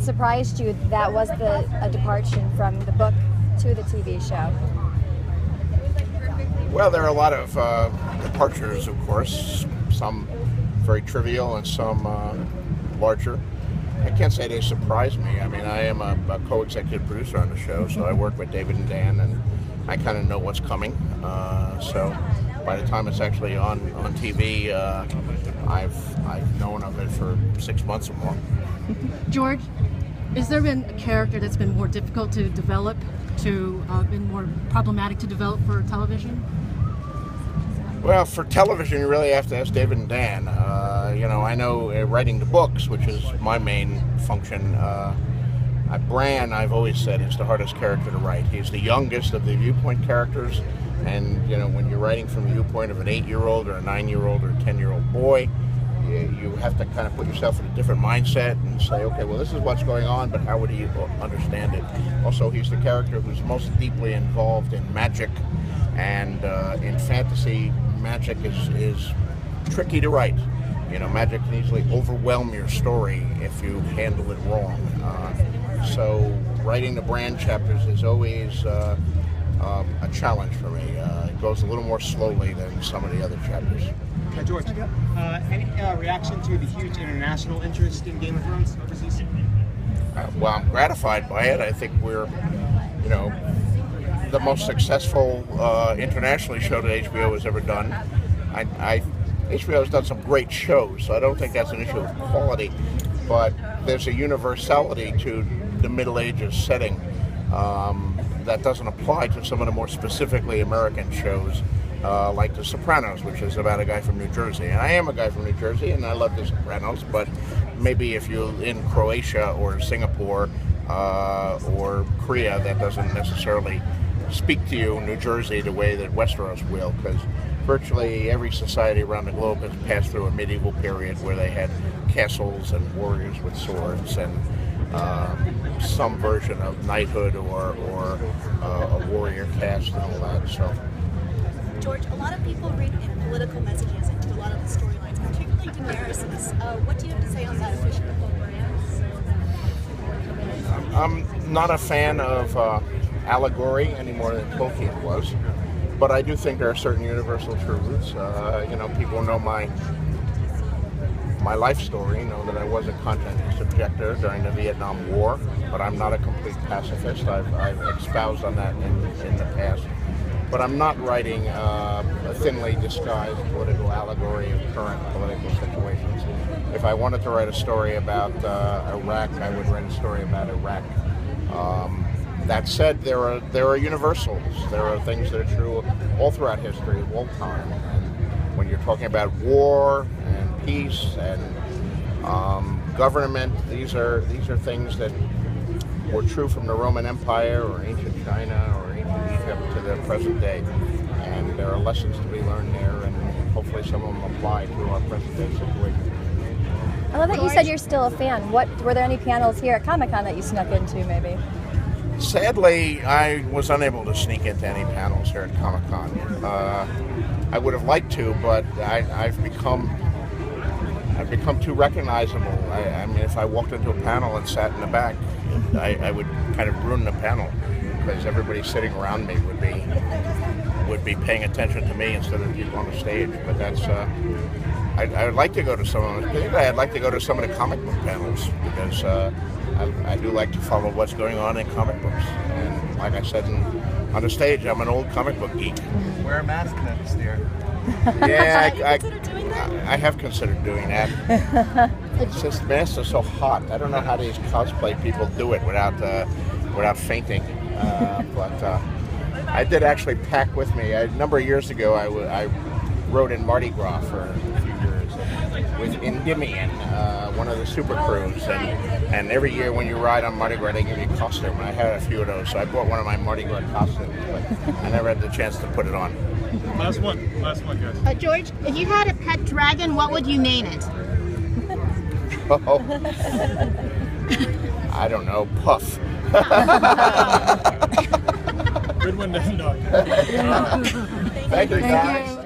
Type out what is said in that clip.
surprised you that was a departure from the book to the TV show? Well, there are a lot of departures, of course, some very trivial and some larger. I can't say they surprise me. I mean, I am a co-executive producer on the show, so I work with David and Dan, and I kind of know what's coming. So by the time it's actually on TV, I've known of it for 6 months or more. George, has there been a character that's been more difficult to develop, been more problematic to develop for television? Well, for television, you really have to ask David and Dan. I know writing the books, which is my main function, Bran, I've always said, is the hardest character to write. He's the youngest of the viewpoint characters, and when you're writing from the viewpoint of an 8-year-old or a 9-year-old or a 10-year-old boy, you have to kind of put yourself in a different mindset and say, okay, well, this is what's going on, but how would he understand it? Also, he's the character who's most deeply involved in magic, and in fantasy, magic is tricky to write. Magic can easily overwhelm your story if you handle it wrong. So writing the Bran chapters is always a challenge for me. It goes a little more slowly than some of the other chapters. George, any reaction to the huge international interest in Game of Thrones overseas? Well, I'm gratified by it. I think we're, the most successful internationally show that HBO has ever done. HBO has done some great shows, so I don't think that's an issue of quality, but there's a universality to the Middle Ages setting that doesn't apply to some of the more specifically American shows, like The Sopranos, which is about a guy from New Jersey. And I am a guy from New Jersey, and I love The Sopranos, but maybe if you're in Croatia or Singapore or Korea, that doesn't necessarily speak to you, New Jersey, the way that Westeros will, because virtually every society around the globe has passed through a medieval period where they had castles and warriors with swords and some version of knighthood or a warrior caste and all that. So, George, a lot of people read in political messages into a lot of the storylines, particularly Daenerys. What do you have to say on that official program? I'm not a fan of allegory any more than Tolkien was, but I do think there are certain universal truths. People know my life story, know that I was a conscientious objector during the Vietnam War, but I'm not a complete pacifist. I've espoused on that in the past. But I'm not writing a thinly disguised political allegory of current political situations. If I wanted to write a story about Iraq, I would write a story about Iraq. That said, there are universals. There are things that are true all throughout history, of all time. And when you're talking about war and peace and government, these are things that were true from the Roman Empire or ancient China or ancient Egypt to the present day. And there are lessons to be learned there, and hopefully some of them apply to our present day situation. I love that you said you're still a fan. Were there any panels here at Comic-Con that you snuck into, maybe? Sadly, I was unable to sneak into any panels here at Comic-Con. I would have liked to, but I've become too recognizable. I mean, if I walked into a panel and sat in the back, I would kind of ruin the panel because everybody sitting around me would be paying attention to me instead of people on the stage. But that's I would like to go to some of them. Particularly, I'd like to go to some of the comic book panels because I do like to follow what's going on in comic books. And like I said on the stage, I'm an old comic book geek. Wear a mask next year. Yeah, I have considered doing that. It's just masks are so hot. I don't know how these cosplay people do it without fainting. But I did actually pack with me. A number of years ago, I rode in Mardi Gras for a few years with Endymion, one of the super crews. And every year when you ride on Mardi Gras, they give you a costume. And I had a few of those, so I bought one of my Mardi Gras costumes, but I never had the chance to put it on. Last one, guys. George, if you had a pet dragon, what would you name it? Oh, I don't know, Puff. Good one, Doug. Thank you, guys.